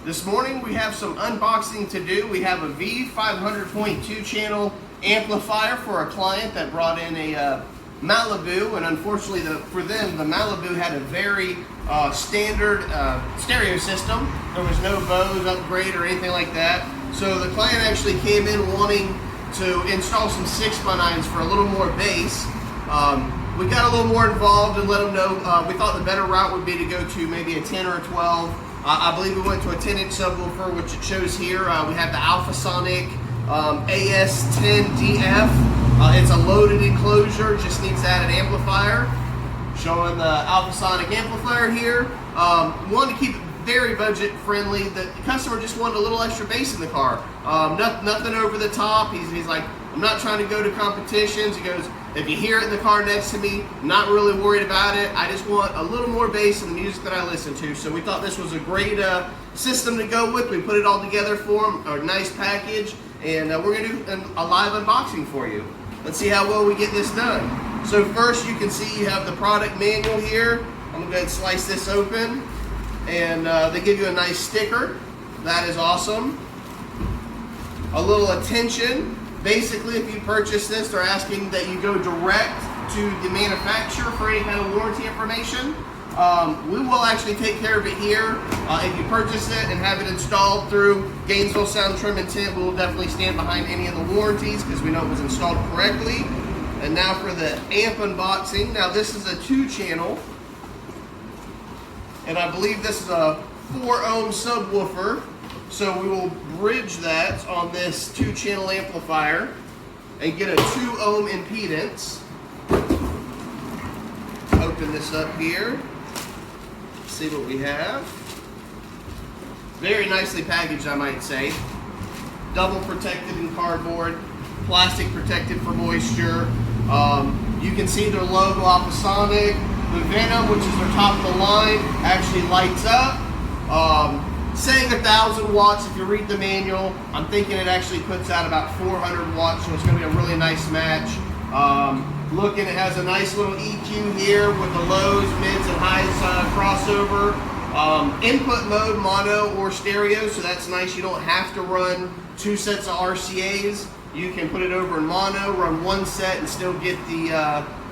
This morning we have some unboxing to do. We have a V500.2 channel amplifier for a client that brought in a Malibu, and unfortunately for them, the Malibu had a very standard stereo system. There was no Bose upgrade or anything like that. So the client actually came in wanting to install some 6x9s for a little more bass. We got a little more involved and let them know we thought the better route would be to go to maybe a 10 or a 12. I believe we went to a 10-inch subwoofer, which it shows here. We have the Alphasonik AS10DF. It's a loaded enclosure, just needs to add an amplifier. Showing the Alphasonik amplifier here. Wanted to keep it very budget friendly. The customer just wanted a little extra bass in the car. Nothing over the top. He's like, I'm not trying to go to competitions. He goes, if you hear it in the car next to me, not really worried about it. I just want a little more bass in the music that I listen to. So we thought this was a great system to go with. We put it all together for him, a nice package, and we're gonna do a live unboxing for you. Let's see how well we get this done. So first, you can see you have the product manual here. I'm gonna go ahead and slice this open, and they give you a nice sticker. That is awesome. A little attention. Basically, if you purchase this, they're asking that you go direct to the manufacturer for any kind of warranty information. We will actually take care of it here. If you purchase it and have it installed through Gainesville Sound Trim and Tint, we will definitely stand behind any of the warranties because we know it was installed correctly. And now for the amp unboxing. Now this is a 2-channel, and I believe this is a 4-ohm subwoofer. So we will bridge that on this 2-channel amplifier and get a 2-ohm impedance. Open this up here. See what we have. Very nicely packaged, I might say. Double protected in cardboard, plastic protected for moisture. You can see their logo, Alphasonik. The Venom, which is their top of the line, actually lights up. Saying 1,000 watts. If you read the manual, I'm thinking it actually puts out about 400 watts, so it's going to be a really nice match. Looking, it has a nice little EQ here with the lows, mids, and highs crossover. Input mode, mono or stereo, so that's nice. You don't have to run 2 sets of RCAs. You can put it over in mono, run 1 set, and still get the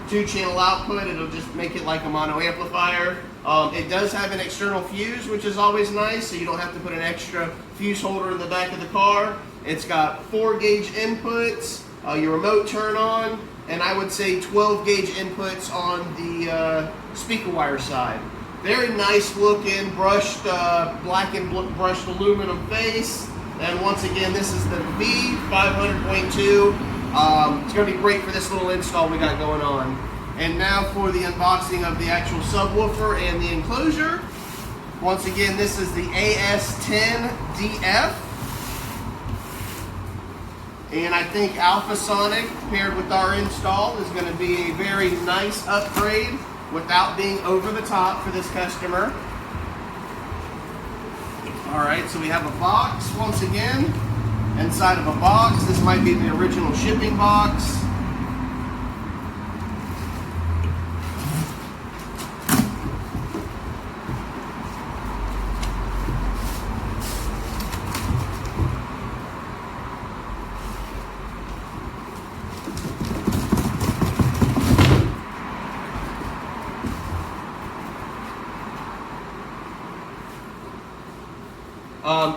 2-channel output. It'll just make it like a mono amplifier. It does have an external fuse, which is always nice, so you don't have to put an extra fuse holder in the back of the car. It's got 4-gauge inputs, your remote turn on, and I would say 12-gauge inputs on the speaker wire side. Very nice looking, brushed, black and brushed aluminum face. And once again, this is the V500.2. It's going to be great for this little install we got going on. And now for the unboxing of the actual subwoofer and the enclosure. Once again, this is the AS10DF. And I think Alphasonik paired with our install is going to be a very nice upgrade without being over the top for this customer. Alright, so we have a box once again. Inside of a box, this might be the original shipping box.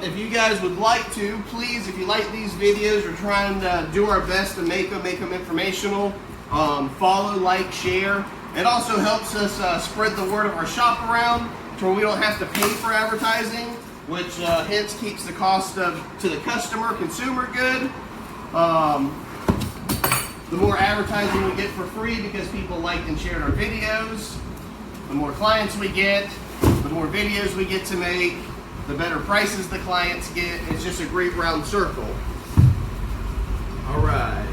If you guys would like to, please, if you like these videos, we're trying to do our best to make them informational. Follow, like, share. It also helps us spread the word of our shop around to where we don't have to pay for advertising, which hence keeps the cost to the consumer good. The more advertising we get for free because people liked and shared our videos, the more clients we get, the more videos we get to make, the better prices the clients get. It's just a great round circle. All right.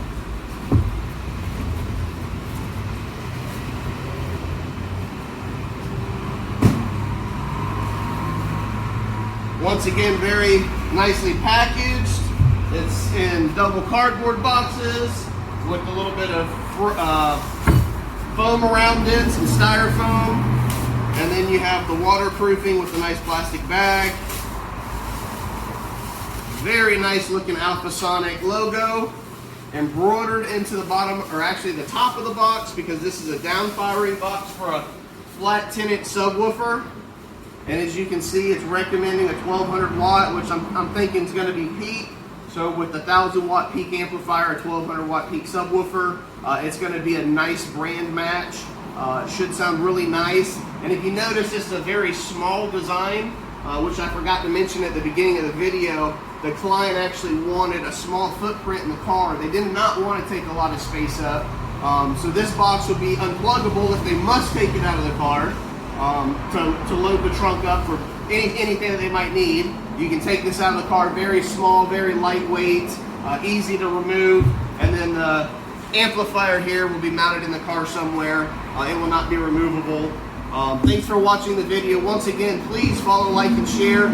Once again, very nicely packaged. It's in double cardboard boxes with a little bit of foam around it, some styrofoam. And then you have the waterproofing with a nice plastic bag. Very nice looking Alphasonik logo embroidered into the bottom, or actually the top of the box, because this is a down firing box for a flat 10-inch subwoofer. And as you can see, it's recommending a 1200 watt, which I'm thinking is going to be peak. So with the 1000 watt peak amplifier, a 1200 watt peak subwoofer, it's going to be a nice brand match. It should sound really nice. And if you notice, this is a very small design, which I forgot to mention at the beginning of the video. The client actually wanted a small footprint in the car. They did not want to take a lot of space up. So this box will be unpluggable if they must take it out of the car to load the trunk up for anything that they might need. You can take this out of the car, very small, very lightweight, easy to remove. And then the amplifier here will be mounted in the car somewhere. It will not be removable. Thanks for watching the video. Once again, please follow, like, and share.